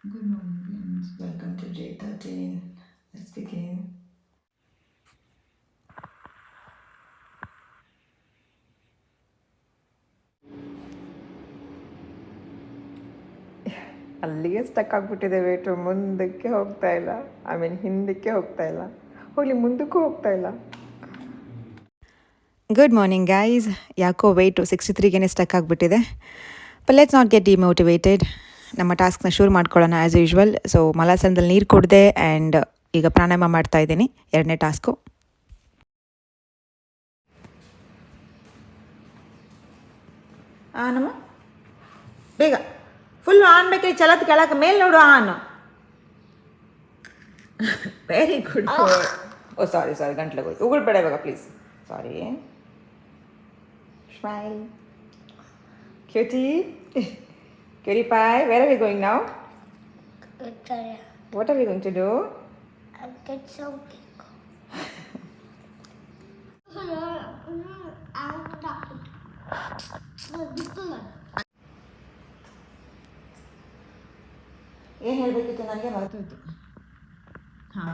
Good morning, friends. Welcome to J13. Let's begin. ಅಲ್ಲಿಗೆ stuck ಆಗಿಬಿಟ್ಟಿದೆ weight, ಮುಂದಕ್ಕೆ ಹೋಗ್ತಾ ಇಲ್ಲ. ಹಿಂದಕ್ಕೆ ಹೋಗ್ತಾ ಇಲ್ಲ, ಹೋಗ್ಲಿ ಮುಂದಕ್ಕೂ ಹೋಗ್ತಾ ಇಲ್ಲ. Good morning guys. ಯಾಕೋ ವೆಯ್ಟು 63ಗೆ ಸ್ಟಕ್ ಆಗಿಬಿಟ್ಟಿದೆ. But let's not get demotivated. ನಮ್ಮ ಟಾಸ್ಕ್ನ ಶುರು ಮಾಡ್ಕೊಳ್ಳೋಣ ಆ್ಯಸ್ ಯೂಶ್ವಲ್. ಸೊ ಮಲಾಸನದಲ್ಲಿ ನೀರು ಕುಡಿದೆ ಆ್ಯಂಡ್ ಈಗ ಪ್ರಾಣಾಯಾಮ ಮಾಡ್ತಾ ಇದ್ದೀನಿ. 2ನೇ ಟಾಸ್ಕು. ಆನಮ್ಮ ಬೇಗ ಫುಲ್ ಆನ್ ಬೇಕ್ರಿ. ಚಲತ್ ಕೆಳಕ್ಕೆ ಮೇಲೆ ನೋಡು ಆನು. Very good. ಓ ಸಾರಿ ಗಂಟ್ಲಿಗೆ ಹೋಯ್ತು. ಉಗುಳ್ಬೇಡ ಇವಾಗ please. Sorry. Smile. Cutie pie, where are we going now? Victoria. What are we going to do? I'll get some cake. ಏನು ಹೇಳಬೇಕಿತ್ತು ನನಗೆ ಮರೆತೋಯ್ತು. ಹಾಂ,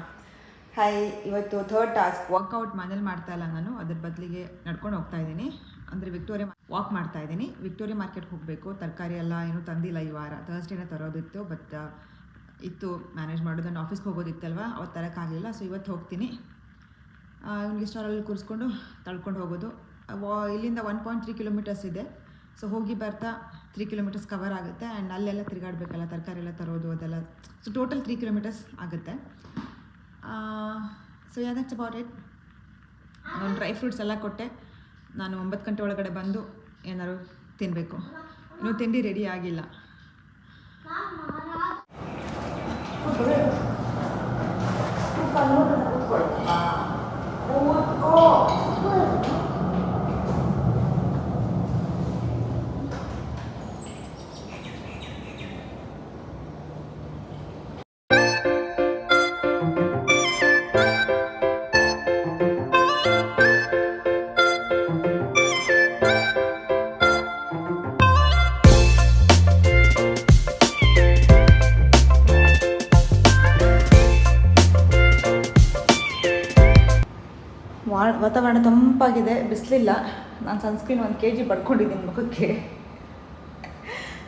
ಹಾಯ್. ಇವತ್ತು 3rd ಟಾಸ್ಕ್. ವರ್ಕೌಟ್ ಮನೇಲಿ ಮಾಡ್ತಾ ಇಲ್ಲ ನಾನು, ಅದ್ರ ಬದಲಿಗೆ ನಡ್ಕೊಂಡು ಹೋಗ್ತಾ ಇದ್ದೀನಿ. ಅಂದರೆ ವಿಕ್ಟೋರಿಯಾ ವಾಕ್ ಮಾಡ್ತಾ ಇದ್ದೀನಿ. ವಿಕ್ಟೋರಿಯಾ ಮಾರ್ಕೆಟ್ಗೆ ಹೋಗಬೇಕು. ತರಕಾರಿ ಎಲ್ಲ ಏನೂ ತಂದಿಲ್ಲ ಈ ವಾರ. ಥರ್ಸ್ಡೇನೇ ತರೋದಿತ್ತು, ಬಟ್ ಇತ್ತು ಮ್ಯಾನೇಜ್ ಮಾಡೋದು. ನಾನು ಆಫೀಸ್ಗೆ ಹೋಗೋದಿತ್ತಲ್ವ, ಅವತ್ತು ತರೋಕ್ಕಾಗಲಿಲ್ಲ. ಸೊ ಇವತ್ತು ಹೋಗ್ತೀನಿ. ಇವನಿಗೆ ಸ್ಟಾಲಲ್ಲಿ ಕೂರಿಸ್ಕೊಂಡು ತಳ್ಕೊಂಡು ಹೋಗೋದು. ಇಲ್ಲಿಂದ 1.3 ಕಿಲೋಮೀಟರ್ಸ್ ಇದೆ. ಸೊ ಹೋಗಿ ಬರ್ತಾ 3 ಕಿಲೋಮೀಟರ್ಸ್ ಕವರ್ ಆಗುತ್ತೆ. ಆ್ಯಂಡ್ ಅಲ್ಲೆಲ್ಲ ತಿರುಗಾಡಬೇಕಲ್ಲ, ತರಕಾರಿ ಎಲ್ಲ ತರೋದು ಅದೆಲ್ಲ. ಸೊ ಟೋಟಲ್ 3 ಕಿಲೋಮೀಟರ್ಸ್ ಆಗುತ್ತೆ. So that's about it. ನಾನು ಡ್ರೈ ಫ್ರೂಟ್ಸ್ ಎಲ್ಲ ಕೊಟ್ಟೆ. ನಾನು 9 ಗಂಟೆ ಒಳಗಡೆ ಬಂದು ಏನಾದ್ರು ತಿನ್ನಬೇಕು. ಇನ್ನೂ ತಿಂಡಿ ರೆಡಿ ಆಗಿಲ್ಲ. ವಾತಾವರಣ ತಂಪಾಗಿದೆ, ಬಿಸಿಲಿಲ್ಲ. ನಾನು ಸನ್ಸ್ಕ್ರೀನ್ 1 kg ಪಡ್ಕೊಂಡಿದ್ದೀನಿ ಮುಖಕ್ಕೆ.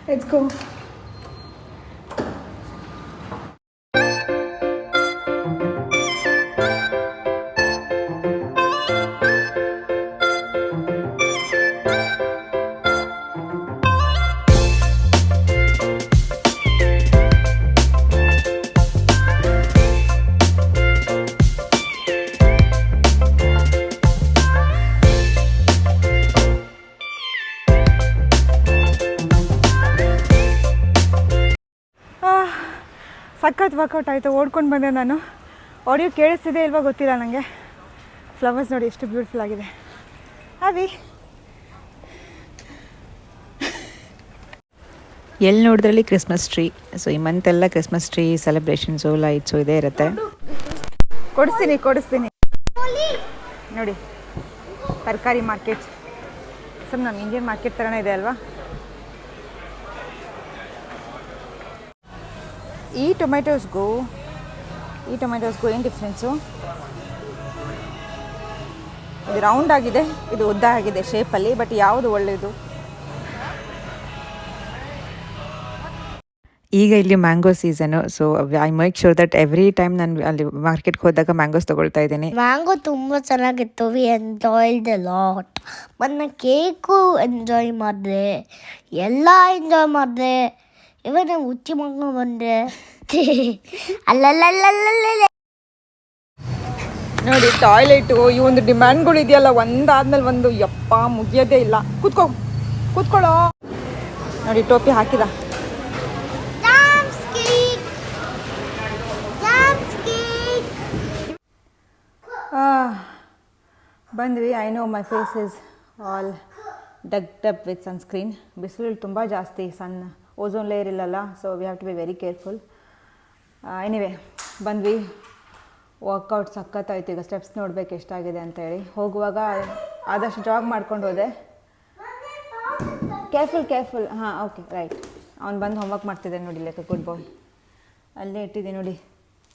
Let's go. ಸಖತ್ ವರ್ಕೌಟ್ ಆಯಿತು. ಓಡ್ಕೊಂಡು ಬಂದೆ ನಾನು. ಆಡಿಯೋ ಕೇಳಿಸ್ತಿದೆ ಇಲ್ವಾ ಗೊತ್ತಿಲ್ಲ ನನಗೆ. ಫ್ಲವರ್ಸ್ ನೋಡಿ ಎಷ್ಟು ಬ್ಯೂಟಿಫುಲ್ ಆಗಿದೆ. ಅವಿ ಎಲ್ಲಿ ನೋಡಿದ್ರಲ್ಲಿ ಕ್ರಿಸ್ಮಸ್ ಟ್ರೀ. ಸೊ ಈ ಮಂತೆಲ್ಲ ಕ್ರಿಸ್ಮಸ್ ಟ್ರೀ ಸೆಲೆಬ್ರೇಷನ್ಸು, ಲೈಟ್ಸು ಇದೇ ಇರುತ್ತೆ. ಕೊಡಿಸ್ತೀನಿ ನೋಡಿ. ತರಕಾರಿ ಮಾರ್ಕೆಟ್ ಸ್ವಲ್ಪ ನಮ್ಮ ಇಂಡಿಯನ್ ಮಾರ್ಕೆಟ್ ಥರನೇ ಇದೆ ಅಲ್ವಾ. ಈ ಟೊಮೆಟೊಸ್ಗೂ ಏನು ಡಿಫ್ರೆನ್ಸು? ಇದು ರೌಂಡ್ ಆಗಿದೆ, ಇದು ಉದ್ದ ಆಗಿದೆ ಶೇಪಲ್ಲಿ. ಬಟ್ ಯಾವುದು ಒಳ್ಳೆಯದು? ಈಗ ಇಲ್ಲಿ mango season. So I make sure that every time ನಾನು ಅಲ್ಲಿ ಮಾರ್ಕೆಟ್ಗೆ ಹೋದಾಗ ಮ್ಯಾಂಗೋಸ್ ತೊಗೊಳ್ತಾ ಇದ್ದೀನಿ. ಮ್ಯಾಂಗೋ ತುಂಬ ಚೆನ್ನಾಗಿತ್ತು. We enjoyed A lot. ಮತ್ತು ಕೇಕು ಎಂಜಾಯ್ ಮಾಡಿದೆ, ಎಲ್ಲ ಎಂಜಾಯ್ ಮಾಡಿದೆ. ಇವಾಗ ನಾವು ಹುಚ್ಚಿ ಮಗ ಬಂದೆ. ಅಲ್ಲಲ್ಲಲ್ಲಲ್ಲಲ್ಲ ನೋಡಿ ಟಾಯ್ಲೆಟು. ಈ ಒಂದು ಡಿಮ್ಯಾಂಡ್ಗಳು ಇದೆಯಲ್ಲ, ಒಂದಾದ್ಮೇಲೆ ಒಂದು. ಯಪ್ಪ ಮುಗಿಯೋದೇ ಇಲ್ಲ. ಕೂತ್ಕೊಳ್ಳೋ. ನೋಡಿ ಟೋಪಿ ಹಾಕಿದ. ಬಂದ್ವಿ. I know my face is all dugged up with sunscreen. ಬಿಸಿಲು ತುಂಬ ಜಾಸ್ತಿ. ಓಝೋನ್ ಲೇಯರ್ ಇಲ್ಲಲ್ಲ, so we have to be very careful. Anyway ಬಂದ್ವಿ. ವರ್ಕೌಟ್ ಸಖತ್ತಾಯ್ತು. ಈಗ ಸ್ಟೆಪ್ಸ್ ನೋಡ್ಬೇಕು ಎಷ್ಟಾಗಿದೆ ಅಂತೇಳಿ. ಹೋಗುವಾಗ ಆದಷ್ಟು ಜಾಗ್ ಮಾಡ್ಕೊಂಡು ಹೋದೆ. ಕೇರ್ಫುಲ್. ಹಾಂ, ಓಕೆ, ರೈಟ್. ಅವ್ನು ಬಂದು ಹೋಮ್ವರ್ಕ್ ಮಾಡ್ತಿದ್ದೆ ನೋಡಿ, ಲೈಕ್ ಅ ಗುಡ್ ಬಾಯ್. ಅಲ್ಲೇ ಇಟ್ಟಿದ್ದೀನಿ ನೋಡಿ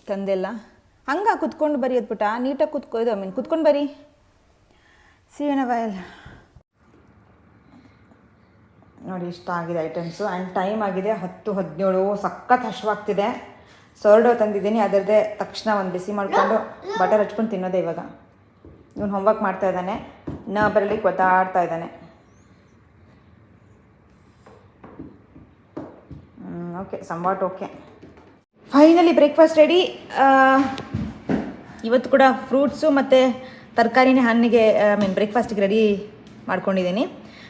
ತಂದೆಲ್ಲ. ಹಂಗೆ ಕುತ್ಕೊಂಡು ಬರಿ ಅದ್ಬಿಟ್ಟ ನೀಟಾಗಿ ಕುತ್ಕೊಂಡು ಬರಿ. ಸಿ ಎನ್ ವೈಲ್ ನೋಡಿ ಇಷ್ಟ ಆಗಿದೆ ಐಟಮ್ಸು. ಆ್ಯಂಡ್ ಟೈಮ್ ಆಗಿದೆ 10:17. ಸಖತ್ ಹಶ್ವಾಗ್ತಿದೆ. ಸೋರ್ಡೋ ತಂದಿದ್ದೀನಿ, ಅದರದ್ದೇ ತಕ್ಷಣ ಒಂದು ಬಿಸಿ ಮಾಡಿಕೊಂಡು ಬಟರ್ ಹಚ್ಕೊಂಡು ತಿನ್ನೋದೇ ಇವಾಗ. ಇವನು ಹೋಮ್ವರ್ಕ್ ಮಾಡ್ತಾ ಇದ್ದಾನೆ, ಬರಲಿಕ್ಕೆ ಒತ್ತಾಡ್ತಾ ಇದ್ದಾನೆ. Okay, ಸಂವಾಟ್ okay. Finally breakfast ready. ಇವತ್ತು ಕೂಡ ಫ್ರೂಟ್ಸು ಮತ್ತು ತರಕಾರಿನೇ ಹಣ್ಣಿಗೆ ಬ್ರೇಕ್ಫಾಸ್ಟಿಗೆ ರೆಡಿ ಮಾಡ್ಕೊಂಡಿದ್ದೀನಿ.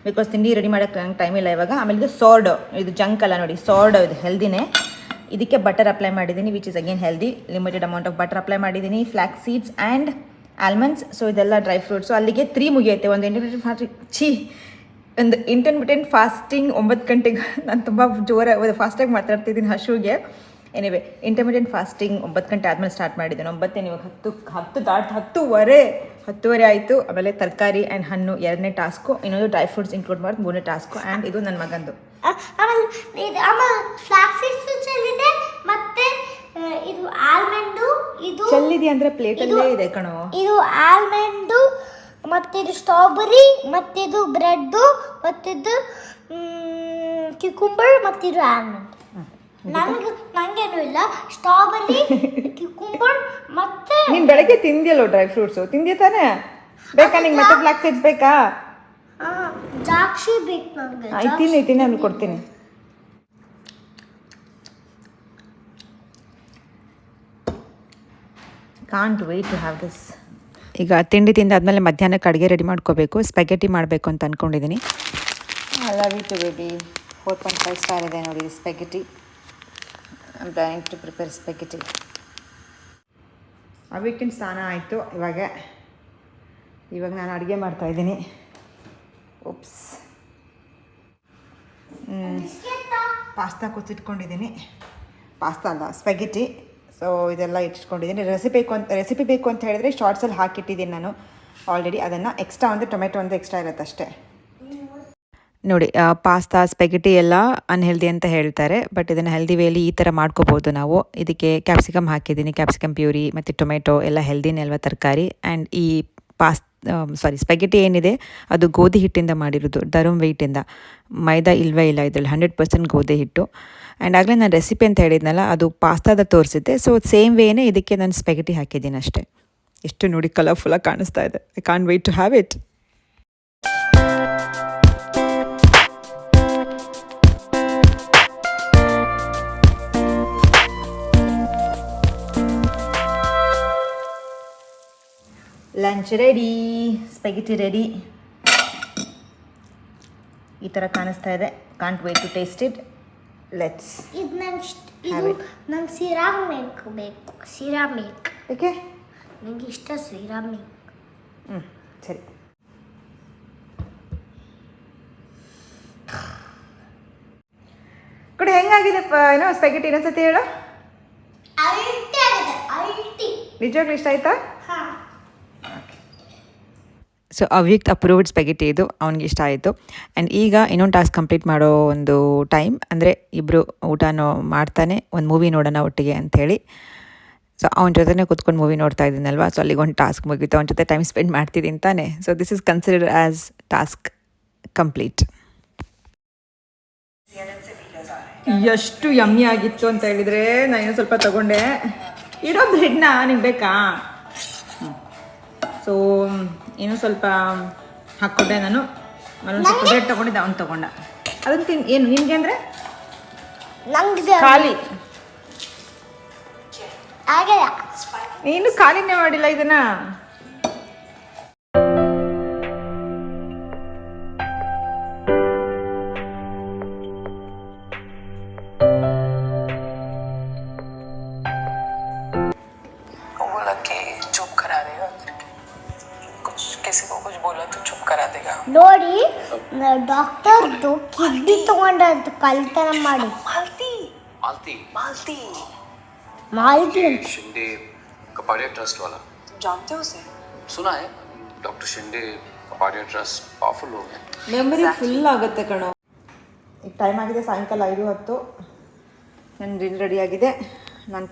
ಬಿಕಾಸ್ ತಿಂಡಿ ರೆಡಿ ಮಾಡೋಕ್ಕೆ ನಂಗೆ ಟೈಮ್ ಇಲ್ಲ ಇವಾಗ. ಆಮೇಲೆ ಇದು ಸೋರ್ಡ್, ಇದು ಜಂಕ್ ಅಲ್ಲ ನೋಡಿ, ಸೋರ್ಡ್ ಇದು ಹೆಲ್ದಿನೇ. ಇದಕ್ಕೆ ಬಟರ್ ಅಪ್ಲೈ ಮಾಡಿದ್ದೀನಿ, which is again healthy. Limited amount of butter apply ಮಾಡಿದ್ದೀನಿ. Flax seeds and almonds. So ಇದೆಲ್ಲ ಡ್ರೈ ಫ್ರೂಟ್ಸು. ಅಲ್ಲಿಗೆ 3 ಮುಗಿಯುತ್ತೆ. ಒಂದು ಇಂಟರ್ಮಿಟೆಂಟ್ ಫಾಸ್ಟಿಂಗ್ 9 ಗಂಟೆಗೆ. ನಾನು ತುಂಬ ಫಾಸ್ಟಾಗಿ ಮಾತಾಡ್ತಿದ್ದೀನಿ ಹಶುಗೆ. ಎನಿವೆ, ಇಂಟರ್ಮಿಟೆಂಟ್ ಫಾಸ್ಟಿಂಗ್ 9 ಗಂಟೆ ಆದಮೇಲೆ ಸ್ಟಾರ್ಟ್ ಮಾಡಿದ್ದೀನಿ. 9 ಇವಾಗ 10:10 ಆಯಿತು. ಆಮೇಲೆ ತರಕಾರಿ ಆ್ಯಂಡ್ ಹಣ್ಣು 2ನೇ ಟಾಸ್ಕು. ಇನ್ನೊಂದು ಡ್ರೈ ಫ್ರೂಟ್ಸ್ ಇನ್ಕ್ಲೂಡ್ ಮಾಡಿ 3ನೇ ಟಾಸ್ಕು. ಆ್ಯಂಡ್ ಇದು ನನ್ನ ಮಗಂದು. ಮತ್ತೆ ಇದು ಆಲ್ಮಂಡು, ಇದು ಚೆಲ್ಲಿದೆ ಅಂದರೆ ಪ್ಲೇಟಲ್ಲೇ ಇದೆ ಕಣೋ. ಇದು ಆಲ್ಮಂಡು, ಮತ್ತಿದು ಸ್ಟ್ರಾಬೆರಿ, ಮತ್ತಿದು ಬ್ರೆಡ್ಡು, ಮತ್ತಿದು ಕ್ಯುಕುಂಬರ್, ಮತ್ತಿದು ಆಲ್ಮಂಡ್. ನಂಗೇನು ಇಲ್ಲ. ಸ್ಟ್ರಾಬೆರಿ, ಕ್ಯುಕುಂಬರ್ ಮತ್ತೆ ನೀನು ಬೆಳಗ್ಗೆ ತಿಂದಿಯಲ್ಲೋ ಡ್ರೈ ಫ್ರೂಟ್ಸು, ತಿಂದಿಯ ತಾನೇ? ಬೇಕಾ ನಿಂಗೆ ಮತ್ತೆ ಫ್ಲಾಕ್ಸ್ ಸೀಡ್ಸ್ ಬೇಕಾ? ದ್ರಾಕ್ಷಿ ಬೇಕು ನನಗೆ. ತಿನ್ನಿ ಅಲ್ಲಿ ಕೊಡ್ತೀನಿ. Can't wait to have this. ಈಗ ತಿಂಡಿ ತಿಂದಾದ್ಮೇಲೆ ಮಧ್ಯಾಹ್ನಕ್ಕೆ ಅಡುಗೆ ರೆಡಿ ಮಾಡ್ಕೋಬೇಕು. ಸ್ಪೆಗೆಟಿ ಮಾಡಬೇಕು ಅಂತ ಅಂದ್ಕೊಂಡಿದ್ದೀನಿ. I love you too baby. 4.5 star ಇದೆ ನೋಡಿ spaghetti. I am planning to prepare spaghetti. Weekend ಸ್ನಾನ ಆಯಿತು. ಇವಾಗ ನಾನು ಅಡುಗೆ ಮಾಡ್ತಾಯಿದ್ದೀನಿ. ಉಪ್ಸ್, ಪಾಸ್ತಾ ಕೂತಿಟ್ಕೊಂಡಿದ್ದೀನಿ. ಪಾಸ್ತಾ ಅಲ್ಲ, ಸ್ಪೆಗೆಟಿ. ಸೊ ಇದೆಲ್ಲ ಇಟ್ಕೊಂಡಿದ್ದೀನಿ. ರೆಸಿಪಿ ಬೇಕು ಅಂತ ಹೇಳಿದ್ರೆ ಶಾರ್ಟ್ಸಲ್ಲಿ ಹಾಕಿಟ್ಟಿದ್ದೀನಿ ನಾನು ಆಲ್ರೆಡಿ. ಅದನ್ನು ಎಕ್ಸ್ಟ್ರಾ ಒಂದು ಟೊಮೆಟೊ ಒಂದು ಎಕ್ಸ್ಟ್ರಾ ಇರುತ್ತೆ ಅಷ್ಟೇ ನೋಡಿ. ಪಾಸ್ತಾ ಸ್ಪೆಗೆಟಿ ಎಲ್ಲ ಅನ್ಹೆಲ್ದಿ ಅಂತ ಹೇಳ್ತಾರೆ, ಬಟ್ ಇದನ್ನು ಹೆಲ್ದಿ ವೇಲಿ ಈ ಥರ ಮಾಡ್ಕೋಬೋದು ನಾವು. ಇದಕ್ಕೆ ಕ್ಯಾಪ್ಸಿಕಮ್ ಹಾಕಿದ್ದೀನಿ, ಕ್ಯಾಪ್ಸಿಕಮ್ ಪ್ಯೂರಿ ಮತ್ತು ಟೊಮೆಟೊ ಎಲ್ಲ ಹೆಲ್ದಿನೇ ಅಲ್ವಾ ತರಕಾರಿ. ಆ್ಯಂಡ್ ಈ ಸ್ಪೆಗೆಟಿ ಏನಿದೆ ಅದು ಗೋಧಿ ಹಿಟ್ಟಿಂದ ಮಾಡಿರೋದು, ಡರಮ್ ವೆಯ್ಟಿಂದ. ಮೈದಾ ಇಲ್ಲವೇ ಇಲ್ಲ ಇದರಲ್ಲಿ, 100% ಗೋಧಿ ಹಿಟ್ಟು. ಆ್ಯಂಡ್ ಆಗಲೇ ನಾನು ರೆಸಿಪಿ ಅಂತ ಹೇಳಿದ್ನಲ್ಲ, ಅದು ಪಾಸ್ತಾದ ತೋರಿಸಿದ್ದೆ. ಸೊ ಸೇಮ್ ವೇನೇ ಇದಕ್ಕೆ ನಾನು ಸ್ಪೆಗೆಟಿ ಹಾಕಿದ್ದೀನಿ ಅಷ್ಟೇ. ಎಷ್ಟು ನೋಡಿ ಕಲರ್ಫುಲ್ಲಾಗಿ ಕಾಣಿಸ್ತಾ ಇದೆ. I can't wait to have it. Lunch ready, spaghetti ready. ಈ ಥರ ಕಾಣಿಸ್ತಾ ಇದೆ. Can't wait to taste it. Let's. ಇದು ನಂಗೆ ಸಿರಾಮಿಕ್ ಬೇಕು. ಸಿರಾಮಿಕ್ ಓಕೆ, ನನಗೆ ಇಷ್ಟ ಸಿರಾಮಿಕ್. ಸರಿ. ಕೂಡ ಹೆಂಗಾಗಿದೆ ಏನೋ ಸ್ಪೆಗೆಟಿ? ಇನ್ನೊಂದ್ಸತಿ ಹೇಳು. ನಿಜವಾಗ್ಲೂ ಇಷ್ಟ ಆಯ್ತಾ? ಸೊ ಅವ್ಯಕ್ಟ್ ಅಪ್ರೂವ್ಡ್ ಸ್ಪೆಗೆಟಿ ಇದು, ಅವ್ನಿಗೆ ಇಷ್ಟ ಆಯಿತು. ಆ್ಯಂಡ್ ಈಗ ಇನ್ನೊಂದು ಟಾಸ್ಕ್ ಕಂಪ್ಲೀಟ್ ಮಾಡೋ ಒಂದು ಟೈಮ್. ಅಂದರೆ ಇಬ್ಬರು ಊಟನೂ ಮಾಡ್ತಾನೆ ಒಂದು ಮೂವಿ ನೋಡೋಣ ಒಟ್ಟಿಗೆ ಅಂಥೇಳಿ. ಸೊ ಅವನ ಜೊತೆನೇ ಕೂತ್ಕೊಂಡು ಮೂವಿ ನೋಡ್ತಾ ಇದ್ದೀನಲ್ವ. ಸೊ ಅಲ್ಲಿಗೆ ಒಂದು ಟಾಸ್ಕ್ ಮುಗೀತು, ಅವನ ಜೊತೆ ಟೈಮ್ ಸ್ಪೆಂಡ್ ಮಾಡ್ತಿದ್ದೀನಿ ತಾನೆ. So this is considered as task complete. ಎಷ್ಟು ಯಮ್ಮಿ ಆಗಿತ್ತು ಅಂತ ಹೇಳಿದರೆ ನಾನು ಇನ್ನೂ ಸ್ವಲ್ಪ ತೊಗೊಂಡೆ. ಇರೋ ಬ್ರೆಡ್ನ ನಿಂಗೆ ಬೇಕಾ? ಸೊ ಇನ್ನೂ ಸ್ವಲ್ಪ ಹಾಕ್ಕೊಟ್ಟೆ ನಾನು. ಒಂದು ಸ್ವಲ್ಪ ಬ್ರೆಡ್ ತೊಗೊಂಡಿದ್ದೆ, ಅವ್ನು ತೊಗೊಂಡ. ಅದನ್ನು ಏನು ನಿನಗೆ ಅಂದರೆ ಖಾಲಿ. ನೀನು ಖಾಲಿನೇ ಮಾಡಿಲ್ಲ ಇದನ್ನ. ನೋಡಿ, ಡಾಕ್ಟರ್ದು ಕಿಡ್ನಿ ತಗೊಂಡಂತ ಕಳ್ತನ ಮಾಡಿ. मालती शिंदे कपाड़िया ट्रस्ट वाला, तुम जानते हो उसे? सुना है, doctor Shinde Kapadia trust powerful लोग हैं. ಮೆಮೊರಿ ಫುಲ್ ಆಗುತ್ತೆ ಕಣೋ. ಈಗ ಟೈಮ್ ಆಗಿದೆ ಸಾಯಂಕಾಲ 5:10. ನಾನು ರೆಡಿಯಾಗಿದೆ. ನಾನು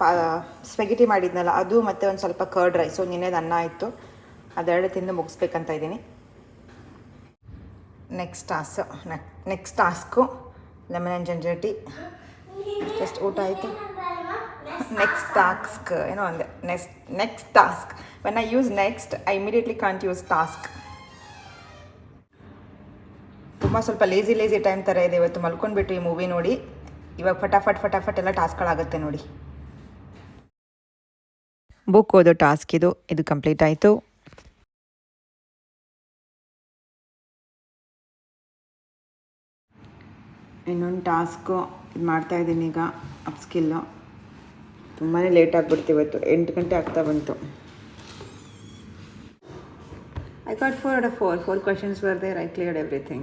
ಸ್ಪೆಗೆಟಿ ಮಾಡಿದ್ನಲ್ಲ ಅದು ಮತ್ತು ಒಂದು ಸ್ವಲ್ಪ ಕರ್ಡ್ ರೈಸು ನಿನ್ನೆದು ಅನ್ನ ಇತ್ತು, ಅದೆರಡು ತಿಂದು ಮುಗಿಸ್ಬೇಕಂತ ಇದ್ದೀನಿ. Next task lemon and ginger tea. Just ಊಟ ಆಯಿತು. ನೆಕ್ಸ್ಟ್ ಟಾಸ್ಕ್ ಏನೋ ಅಂದೆ, next task. When I use next I immediately can't use task. ತುಂಬ ಸ್ವಲ್ಪ ಲೇಸಿ ಟೈಮ್ ಥರ ಇದೆ ಇವತ್ತು. ಮಲ್ಕೊಂಡ್ಬಿಟ್ಟು ಈ ಮೂವಿ ನೋಡಿ ಇವಾಗ ಫಟಾಫಟ್ ಎಲ್ಲ ಟಾಸ್ಕ್ಗಳಾಗುತ್ತೆ ನೋಡಿ. ಬುಕ್ ಓದೋ ಟಾಸ್ಕ್ ಇದು ಕಂಪ್ಲೀಟ್ ಆಯಿತು. ಇನ್ನೊಂದು ಟಾಸ್ಕು ಇದು ಮಾಡ್ತಾಯಿದ್ದೀನಿ ಈಗ, ಅಪ್ಸ್ಕಿಲ್ಲು. ತುಂಬಾ ಲೇಟ್ ಆಗಿಬಿಡ್ತು ಇವತ್ತು, 8 ಗಂಟೆ ಆಗ್ತಾ ಬಂತು. I got 4 out of 4. 4 questions were there. I cleared everything.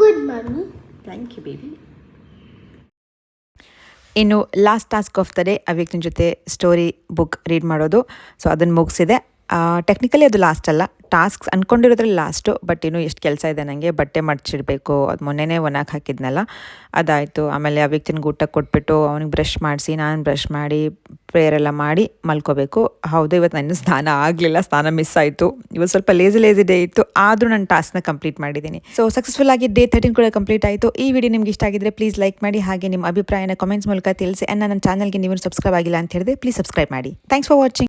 Good, mommy. Thank you, baby. ಇನ್ನು last task of the day ಅವ್ಯಕ್ತಿನ ಜೊತೆ ಸ್ಟೋರಿ ಬುಕ್ ರೀಡ್ ಮಾಡೋದು. ಸೊ ಅದನ್ನು ಮುಗಿಸಿದೆ. ಟೆಕ್ನಿಕಲಿ ಅದು ಲಾಸ್ಟ್ ಅಲ್ಲ, ಟಾಸ್ಕ್ಸ್ ಅಂದ್ಕೊಂಡಿರೋದ್ರಲ್ಲಿ ಲಾಸ್ಟು. ಬಟ್ ಇನ್ನೂ ಎಷ್ಟು ಕೆಲಸ ಇದೆ ನನಗೆ. ಬಟ್ಟೆ ಮಡ್ಚಿಡಬೇಕು, ಅದು ಮೊನ್ನೆನೇ ಒಣಗಿ ಹಾಕಿದ್ನಲ್ಲ ಅದಾಯಿತು. ಆಮೇಲೆ ಆ ವ್ಯಕ್ತಿನಿಗೆ ಊಟ ಕೊಟ್ಬಿಟ್ಟು ಅವ್ನಿಗೆ ಬ್ರಷ್ ಮಾಡಿಸಿ ನಾನು ಬ್ರಷ್ ಮಾಡಿ ಪ್ರೇಯರ್ ಎಲ್ಲ ಮಾಡಿ ಮಲ್ಕೋಬೇಕು. ಹೌದು, ಇವತ್ತು ನನ್ನ ಸ್ನಾನ ಆಗಲಿಲ್ಲ, ಸ್ನಾನ ಮಿಸ್ ಆಯಿತು. ಇವತ್ತು ಸ್ವಲ್ಪ ಲೇಸಿ ಡೇ ಇತ್ತು, ಆದರೂ ನಾನು ಟಾಸ್ಕ್ನ ಕಂಪ್ಲೀಟ್ ಮಾಡಿದ್ದೀನಿ. ಸೊ ಸಕ್ಸಸ್ಫುಲ್ ಆಗಿ ಡೇ 13 ಕೂಡ ಕಂಪ್ಲೀಟ್ ಆಯಿತು. ಈ ವಿಡಿಯೋ ನಿಮ್ಗೆ ಇಷ್ಟ ಆಗಿದ್ರೆ ಪ್ಲೀಸ್ ಲೈಕ್ ಮಾಡಿ, ಹಾಗೆ ನಿಮ್ಮ ಅಭಿಪ್ರಾಯನ ಕಾಮೆಂಟ್ಸ್ ಮೂಲಕ ತಿಳಿಸಿ. ಆ್ಯಂಡ್ ನನ್ನ ಚಾನಲ್ಗೆ ನೀವು ಸಬ್ಸ್ಕ್ರೈಬ್ ಆಗಿಲ್ಲ ಅಂತ ಹೇಳಿದ್ರೆ ಪ್ಲೀಸ್ ಸಬ್ಸ್ಕ್ರೈಬ್ ಮಾಡಿ. Thanks for watching.